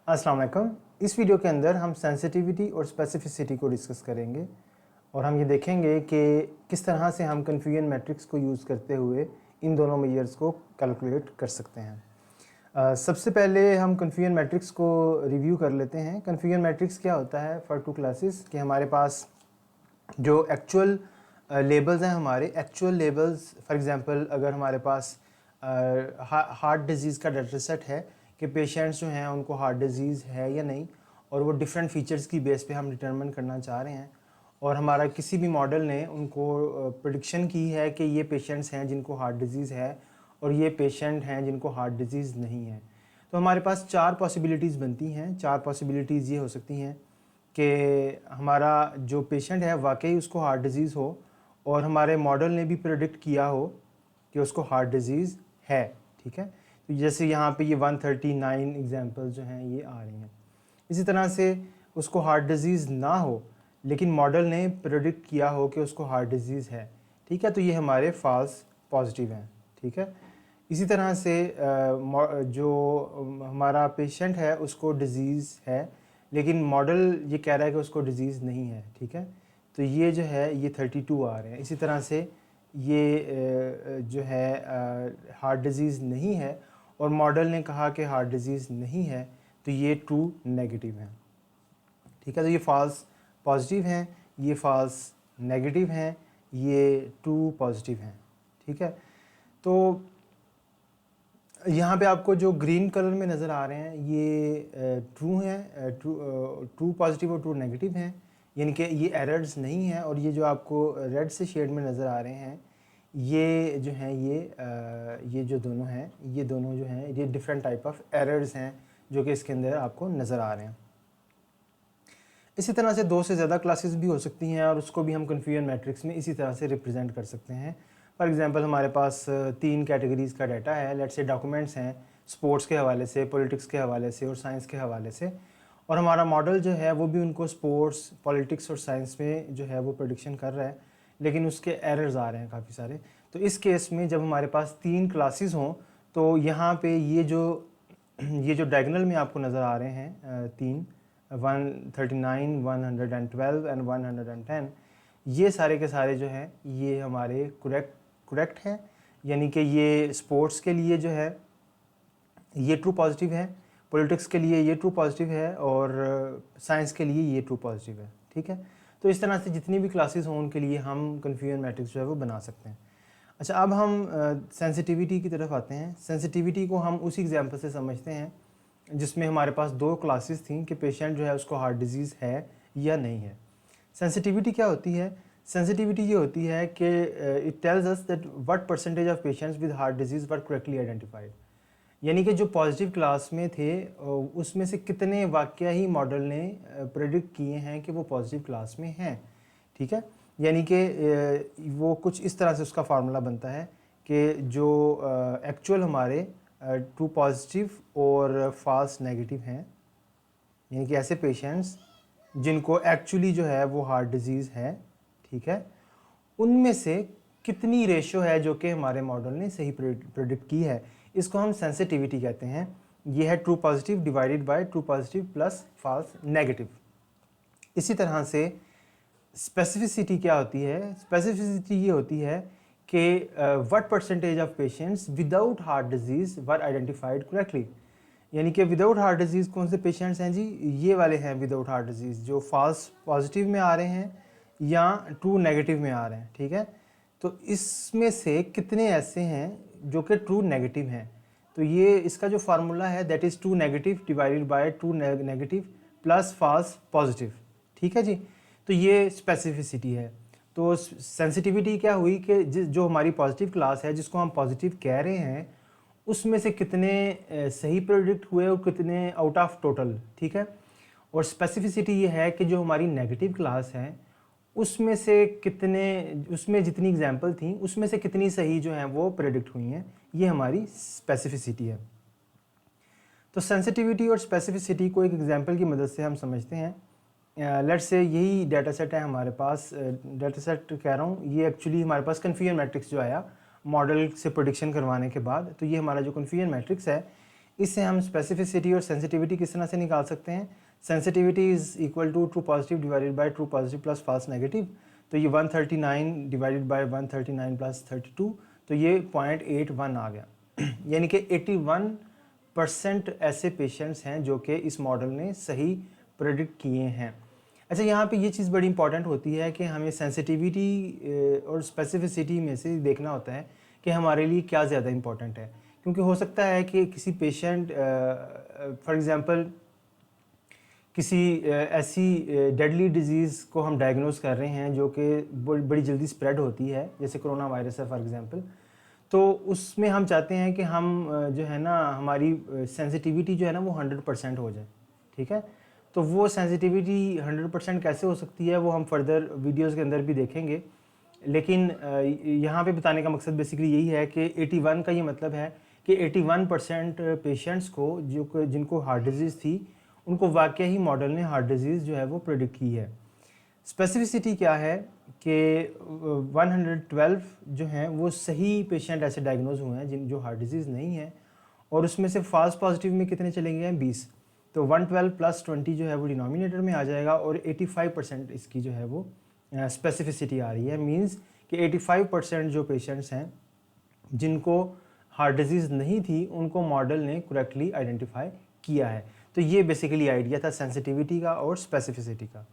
अस्सलाम वालेकुम। इस वीडियो के अंदर हम सेंसिटिविटी और स्पेसिफिसिटी को डिस्कस करेंगे और हम ये देखेंगे कि किस तरह से हम कन्फ्यूजन मैट्रिक्स को यूज़ करते हुए इन दोनों मेजर्स को कैलकुलेट कर सकते हैं। सबसे पहले हम कन्फ्यूजन मैट्रिक्स को रिव्यू कर लेते हैं। कन्फ्यूजन मैट्रिक्स क्या होता है फॉर टू क्लासेस कि हमारे पास जो एक्चुअल लेबल्स हैं, हमारे एक्चुअल लेबल्स, फॉर एग्जांपल अगर हमारे पास हार्ट डिजीज़ का डाटा सेट है कि पेशेंट्स जो हैं उनको हार्ट डिजीज़ है या नहीं, और वो डिफरेंट फीचर्स की बेस पे हम डिटरमिन करना चाह रहे हैं, और हमारा किसी भी मॉडल ने उनको प्रेडिक्शन की है कि ये पेशेंट्स हैं जिनको हार्ट डिजीज़ है और ये पेशेंट हैं जिनको हार्ट डिजीज़ नहीं है। तो हमारे पास चार पॉसिबिलिटीज़ बनती हैं। चार पॉसिबिलिटीज़ ये हो सकती हैं कि हमारा जो पेशेंट है वाकई उसको हार्ट डिजीज़ हो और हमारे मॉडल ने भी प्रेडिक्ट किया हो कि उसको हार्ट डिजीज़ है। ठीक है, तो जैसे यहाँ पे ये 139 एग्जांपल जो हैं ये आ रही हैं। इसी तरह से उसको हार्ट डिजीज़ ना हो लेकिन मॉडल ने प्रेडिक्ट किया हो कि उसको हार्ट डिजीज़ है। ठीक है, तो ये हमारे फॉल्स पॉजिटिव हैं। ठीक है, इसी तरह से जो हमारा पेशेंट है उसको डिज़ीज़ है लेकिन मॉडल ये कह रहा है कि उसको डिज़ीज़ नहीं है। ठीक है, तो ये जो है ये 32 आ रहे हैं। इसी तरह से ये जो है हार्ट डिज़ीज़ नहीं है और मॉडल ने कहा कि हार्ट डिज़ीज़ नहीं है, तो ये ट्रू नेगेटिव है। ठीक है, तो ये फॉल्स पॉजिटिव हैं, ये फॉल्स नेगेटिव हैं, ये ट्रू पॉजिटिव हैं। ठीक है, तो यहाँ पे आपको जो ग्रीन कलर में नज़र आ रहे हैं ये ट्रू हैं, ट्रू पॉजिटिव और ट्रू नेगेटिव हैं, यानी कि ये एरर्स नहीं हैं। और ये जो आपको रेड से शेड में नज़र आ रहे हैं ये जो हैं ये जो दोनों हैं, ये दोनों जो हैं ये डिफरेंट टाइप ऑफ एरर्स हैं जो कि इसके अंदर आपको नज़र आ रहे हैं। इसी तरह से दो से ज़्यादा क्लासेस भी हो सकती हैं और उसको भी हम कन्फ्यूजन मैट्रिक्स में इसी तरह से रिप्रेजेंट कर सकते हैं। फॉर एग्जांपल हमारे पास तीन कैटेगरीज़ का डाटा है। लेट्स से डॉक्यूमेंट्स हैं स्पोर्ट्स के हवाले से, पॉलिटिक्स के हवाले से और साइंस के हवाले से, और हमारा मॉडल जो है वो भी उनको स्पोर्ट्स, पॉलिटिक्स और साइंस में जो है वो प्रेडिक्शन कर रहा है, लेकिन उसके एरर्स आ रहे हैं काफ़ी सारे। तो इस केस में जब हमारे पास तीन क्लासेस हों तो यहाँ पे ये जो डायगोनल में आपको नज़र आ रहे हैं तीन 139, 112 एंड 110, ये सारे के सारे जो हैं ये हमारे करेक्ट हैं, यानी कि ये स्पोर्ट्स के लिए जो है ये ट्रू पॉजिटिव है, पॉलिटिक्स के लिए ये ट्रू पॉजिटिव है और साइंस के लिए ये ट्रू पॉजिटिव है। ठीक है, तो इस तरह से जितनी भी क्लासेस हों उनके लिए हम कन्फ्यूजन मैट्रिक्स जो है वो बना सकते हैं। अच्छा, अब हम सेंसिटिविटी की तरफ आते हैं। सेंसिटिविटी को हम उसी एग्जांपल से समझते हैं जिसमें हमारे पास दो क्लासेस थी कि पेशेंट जो है उसको हार्ट डिजीज़ है या नहीं है। सेंसिटिविटी क्या होती है? सेंसिटिविटी ये होती है कि it tells us that what percentage of patients with heart disease were correctly identified, यानी कि जो पॉजिटिव क्लास में थे उसमें से कितने वाकया ही मॉडल ने प्रेडिक्ट किए हैं कि वो पॉजिटिव क्लास में हैं। ठीक है, यानी कि वो कुछ इस तरह से उसका फार्मूला बनता है कि जो एक्चुअल हमारे ट्रू पॉजिटिव और फॉल्स नेगेटिव हैं, यानी कि ऐसे पेशेंट्स जिनको एक्चुअली जो है वो हार्ट डिजीज़ है, ठीक है, उनमें से कितनी रेशो है जो कि हमारे मॉडल ने सही प्रेडिक्ट की है, इसको हम सेंसिटिविटी कहते हैं। ये है true positive divided by true positive plus false negative. इसी तरह से स्पेसिफिसिटी क्या होती है? स्पेसिफिसिटी ये होती है कि what percentage of patients without heart disease were identified correctly, यानी कि विदाउट हार्ट डिजीज़ कौन से पेशेंट्स हैं जी? ये वाले हैं विदाउट हार्ट डिजीज़ जो फॉल्स पॉजिटिव में आ रहे हैं या ट्रू नेगेटिव में आ रहे हैं। ठीक है, तो इसमें से कितने ऐसे हैं जो कि ट्रू नेगेटिव हैं? तो ये इसका जो फार्मूला है that is true negative divided by true negative plus false positive. ठीक है जी, तो ये स्पेसिफिसिटी है। तो सेंसिटिविटी क्या हुई कि जो हमारी पॉजिटिव क्लास है जिसको हम पॉजिटिव कह रहे हैं उसमें से कितने सही प्रेडिक्ट हुए और कितने आउट ऑफ टोटल। ठीक है, और स्पेसिफिसिटी ये है कि जो हमारी नेगेटिव क्लास है उसमें से कितने, उसमें जितनी एग्जांपल थी उसमें से कितनी सही जो हैं वो प्रेडिक्ट हुई हैं, ये हमारी स्पेसिफिसिटी है। तो सेंसिटिविटी और स्पेसिफिसिटी को एक एग्जांपल की मदद से हम समझते हैं। लेट्स से यही डाटा सेट है हमारे पास, डाटा सेट कह रहा हूँ, ये एक्चुअली हमारे पास कन्फ्यूजन मैट्रिक्स जो आया मॉडल से प्रेडिक्शन करवाने के बाद, तो ये हमारा जो कन्फ्यूजन मैट्रिक्स है इससे हम स्पेसिफिसिटी और सेंसिटिविटी किस तरह से निकाल सकते हैं। Sensitivity is equal to true positive divided by true positive plus false negative. तो ये 139 डिवाइडेड बाय 139 प्लस 32, तो ये 0.81 आ गया। यानी कि 81% ऐसे पेशेंट्स हैं जो कि इस मॉडल ने सही प्रेडिक्ट किए हैं। अच्छा, यहाँ पे ये चीज़ बड़ी इंपॉर्टेंट होती है कि हमें सेंसिटिविटी और स्पेसिफिसिटी में से देखना होता है कि हमारे लिए क्या ज़्यादा इंपॉर्टेंट है। क्योंकि हो सकता है कि किसी पेशेंट फॉर एग्ज़ाम्पल किसी ऐसी डेडली डिजीज़ को हम डायग्नोज कर रहे हैं जो कि बड़ी जल्दी स्प्रेड होती है, जैसे कोरोना वायरस है फॉर एग्ज़ाम्पल, तो उसमें हम चाहते हैं कि हम जो है ना हमारी सेंसिटिविटी जो है ना वो 100% हो जाए। ठीक है, तो वो सेंसिटिविटी 100% कैसे हो सकती है वो हम फर्दर वीडियोस के अंदर भी देखेंगे, लेकिन यहाँ पे बताने का मकसद बेसिकली यही है कि 81 का ये मतलब है कि 81% पेशेंट्स को जिनको हार्ट डिजीज़ थी उनको वाकई ही मॉडल ने हार्ट डिजीज़ जो है वो प्रेडिक्ट की है। स्पेसिफिसिटी क्या है कि 112 जो हैं वो सही पेशेंट ऐसे डायग्नोज हुए हैं जो हार्ट डिजीज़ नहीं है, और उसमें से फॉल्स पॉजिटिव में कितने चले गए हैं 20। तो 112 प्लस 20 जो है वो डिनोमिनेटर में आ जाएगा, और 85% इसकी जो है वो स्पेसिफिसिटी आ रही है। मींस कि 85% जो पेशेंट्स हैं जिनको हार्ट डिजीज़ नहीं थी उनको मॉडल ने करेक्टली आइडेंटिफाई किया है। तो ये बेसिकली आइडिया था सेंसिटिविटी का और स्पेसिफिसिटी का।